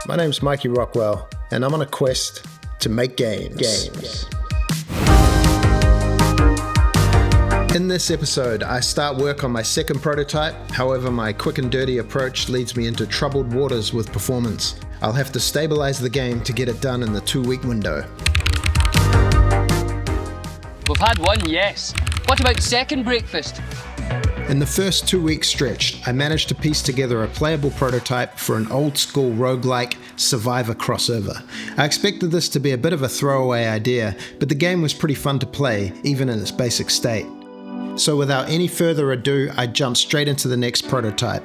My name's Mikey Rockwell, and I'm on a quest to make games. In this episode, I start work on my second prototype. However, my quick and dirty approach leads me into troubled waters with performance. I'll have to stabilize the game to get it done in the 2-week window. We've had one, yes. What about second breakfast? In the first 2-week stretch, I managed to piece together a playable prototype for an old-school roguelike Survivor crossover. I expected this to be a bit of a throwaway idea, but the game was pretty fun to play, even in its basic state. So without any further ado, I jumped straight into the next prototype.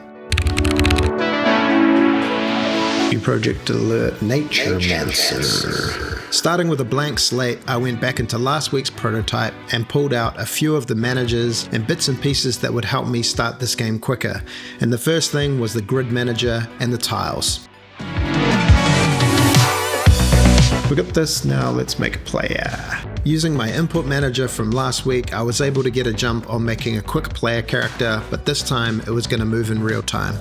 New project alert, Naturemancer. Starting with a blank slate, I went back into last week's prototype and pulled out a few of the managers and bits and pieces that would help me start this game quicker. And the first thing was the grid manager and the tiles. We got this, now let's make a player. Using my input manager from last week, I was able to get a jump on making a quick player character, but this time it was going to move in real time.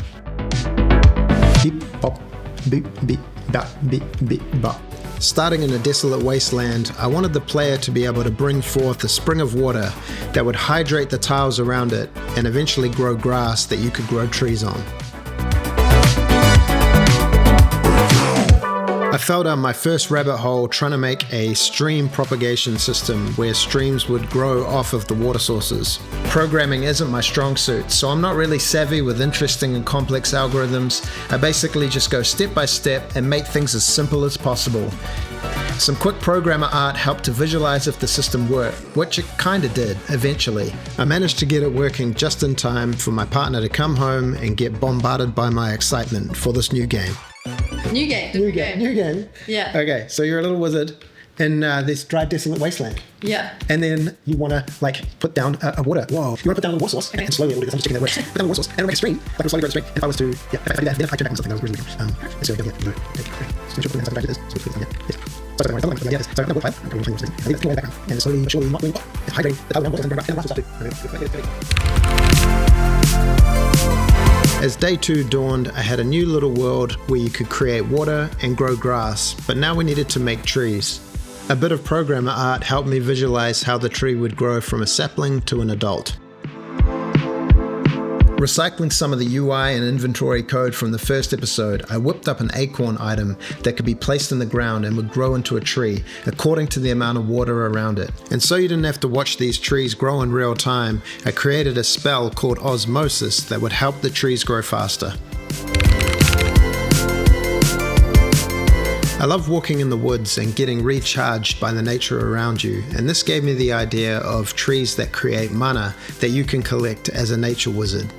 Beep, bop, beep, beep, bop, beep, beep, bop. Starting in a desolate wasteland, I wanted the player to be able to bring forth a spring of water that would hydrate the tiles around it and eventually grow grass that you could grow trees on. I fell down my first rabbit hole trying to make a stream propagation system where streams would grow off of the water sources. Programming isn't my strong suit, so I'm not really savvy with interesting and complex algorithms. I basically just go step by step and make things as simple as possible. Some quick programmer art helped to visualize if the system worked, which it kinda did, eventually. I managed to get it working just in time for my partner to come home and get bombarded by my excitement for this new game. New game. Yeah. Okay, so you're a little wizard in this dry, desolate wasteland. Yeah. And then you want to put down a water. Whoa. You want to put down a water source and slowly, I'm just checking that works. Put down a water source and it'll make a stream. We'll slowly grow the stream. And if I was to, if I did that, then I turn back on something that was really good. So make sure we put the hands up like this. So we put it yes. So I'm going to this. So I'm going to I'm going to I think that's in the background. And slowly, surely, not doing hydrate the power and water and the last will start to. As day 2 dawned, I had a new little world where you could create water and grow grass, but now we needed to make trees. A bit of programmer art helped me visualize how the tree would grow from a sapling to an adult. Recycling some of the UI and inventory code from the first episode, I whipped up an acorn item that could be placed in the ground and would grow into a tree according to the amount of water around it. And so you didn't have to watch these trees grow in real time, I created a spell called Osmosis that would help the trees grow faster. I love walking in the woods and getting recharged by the nature around you, and this gave me the idea of trees that create mana that you can collect as a nature wizard.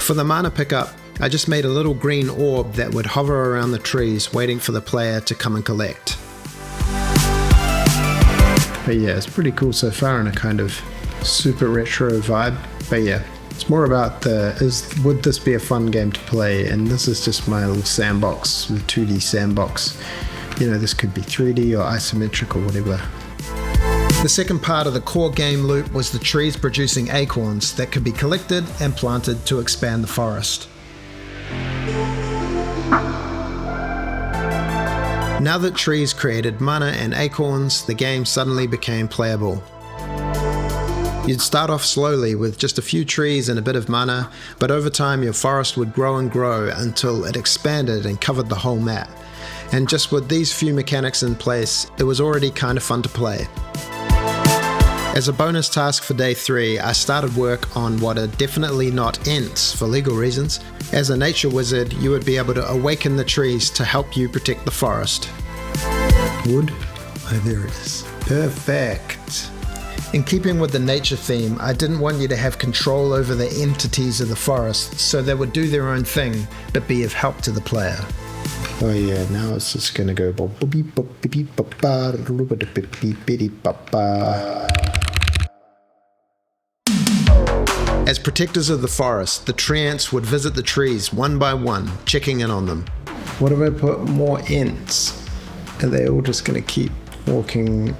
For the mana pickup, I just made a little green orb that would hover around the trees waiting for the player to come and collect. But yeah, it's pretty cool so far in a kind of super retro vibe, but yeah. It's more about would this be a fun game to play, and this is just my little sandbox, the 2D sandbox. You know, this could be 3D or isometric or whatever. The second part of the core game loop was the trees producing acorns that could be collected and planted to expand the forest. Now that trees created mana and acorns, the game suddenly became playable. You'd start off slowly with just a few trees and a bit of mana, but over time your forest would grow and grow until it expanded and covered the whole map. And just with these few mechanics in place, it was already kind of fun to play. As a bonus task for day 3, I started work on what are definitely not Ents for legal reasons. As a nature wizard, you would be able to awaken the trees to help you protect the forest. Wood? Oh, there it is. Perfect. In keeping with the nature theme, I didn't want you to have control over the entities of the forest, so they would do their own thing, but be of help to the player. Oh yeah, now it's just gonna go. As protectors of the forest, the treants would visit the trees one by one, checking in on them. What if I put more Ents? Are they all just gonna keep walking?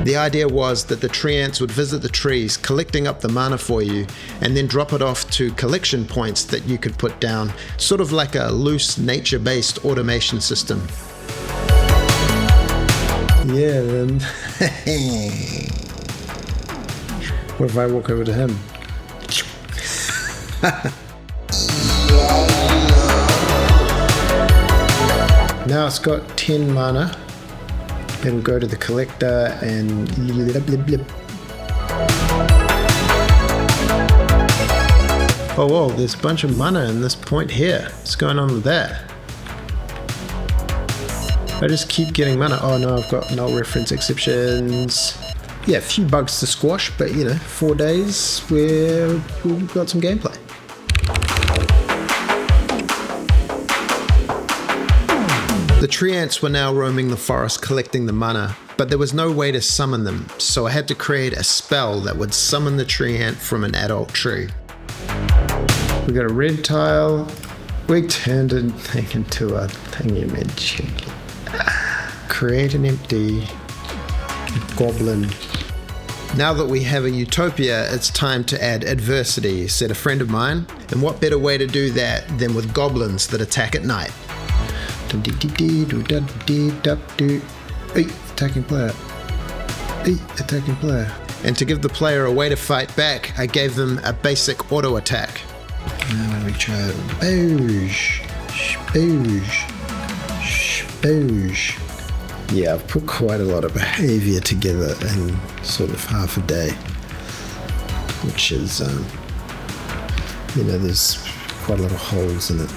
The idea was that the tree ants would visit the trees, collecting up the mana for you, and then drop it off to collection points that you could put down, sort of like a loose nature-based automation system. Yeah, then. What if I walk over to him? Now it's got 10 mana. It'll go to the collector and blip, blip, blip. Oh whoa, there's a bunch of mana in this point here. What's going on with that? I just keep getting mana. Oh no, I've got null reference exceptions. Yeah, a few bugs to squash, but 4 days where we've got some gameplay. The tree ants were now roaming the forest collecting the mana, but there was no way to summon them, so I had to create a spell that would summon the tree ant from an adult tree. We got a red tile. We turned it into a thingy-majig. Create an empty goblin. Now that we have a utopia, it's time to add adversity, said a friend of mine. And what better way to do that than with goblins that attack at night? Attacking player. Attacking player. And to give the player a way to fight back, I gave them a basic auto attack. Now we try Boosh. Boosh. Boosh. Yeah, I've put quite a lot of behavior together in sort of half a day, which is, there's quite a lot of holes in it.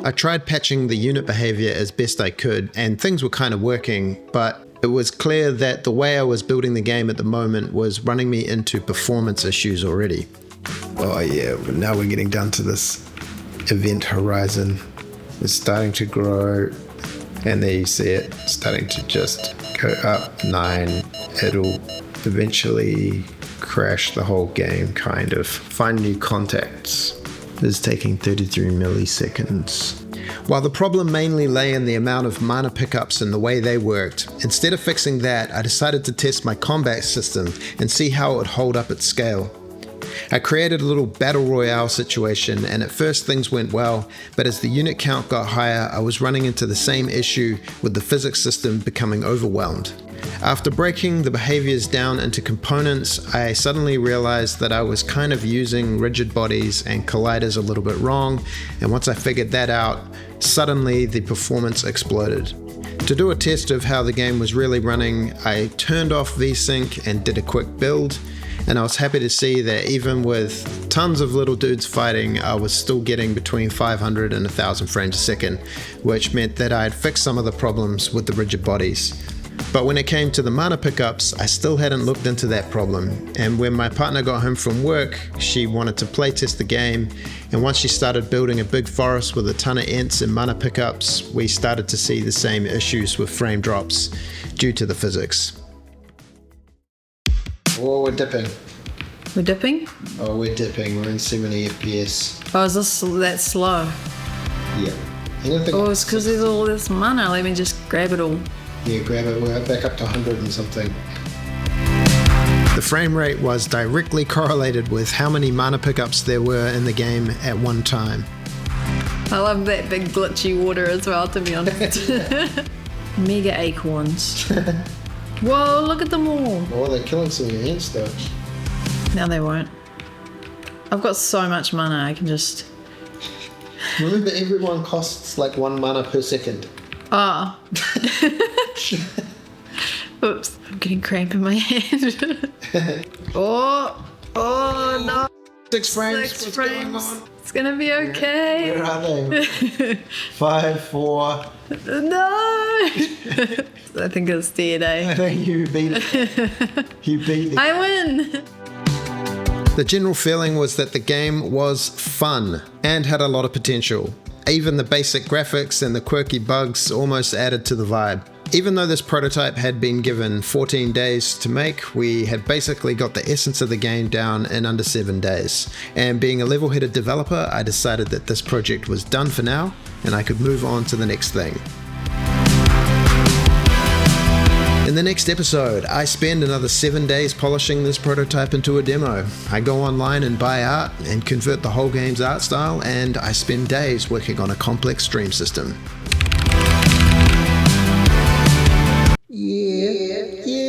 I tried patching the unit behavior as best I could, and things were kind of working, but it was clear that the way I was building the game at the moment was running me into performance issues already. Oh yeah, now we're getting down to this event horizon. It's starting to grow, and there you see it starting to just go up 9. It'll eventually crash the whole game, kind of. Find new contacts. Is taking 33 milliseconds. While the problem mainly lay in the amount of mana pickups and the way they worked, instead of fixing that, I decided to test my combat system and see how it would hold up at scale. I created a little battle royale situation, and at first things went well, but as the unit count got higher, I was running into the same issue with the physics system becoming overwhelmed. After breaking the behaviors down into components, I suddenly realized that I was kind of using rigid bodies and colliders a little bit wrong, and once I figured that out, suddenly the performance exploded. To do a test of how the game was really running, I turned off VSync and did a quick build, and I was happy to see that even with tons of little dudes fighting, I was still getting between 500 and 1000 frames a second, which meant that I had fixed some of the problems with the rigid bodies. But when it came to the mana pickups, I still hadn't looked into that problem, and when my partner got home from work, she wanted to playtest the game, and once she started building a big forest with a ton of ents and mana pickups, we started to see the same issues with frame drops due to the physics. Oh, we're dipping. We're dipping? Oh, we're dipping. We're in 70 FPS. Oh, is this that slow? Yeah. Anything Oh, it's because there's all this mana. Let me just grab it all. Yeah, grab it. We're back up to 100 and something. The frame rate was directly correlated with how many mana pickups there were in the game at one time. I love that big glitchy water as well, to be honest. Mega acorns. Whoa, look at them all. Oh, they're killing some of your ants though. No, they won't. I've got so much mana, I can just... Remember, everyone costs like 1 mana per second. Ah. Oops, I'm getting cramp in my hand. Oh no. 6 frames. 6 What's frames. going on? It's gonna be okay. Where are they? 5, 4. No. I think it's dead, eh? I think you beat it. You beat it. I win. The general feeling was that the game was fun and had a lot of potential. Even the basic graphics and the quirky bugs almost added to the vibe. Even though this prototype had been given 14 days to make, we had basically got the essence of the game down in under 7 days. And being a level-headed developer, I decided that this project was done for now, and I could move on to the next thing. In the next episode, I spend another 7 days polishing this prototype into a demo. I go online and buy art and convert the whole game's art style, and I spend days working on a complex stream system. Yeah.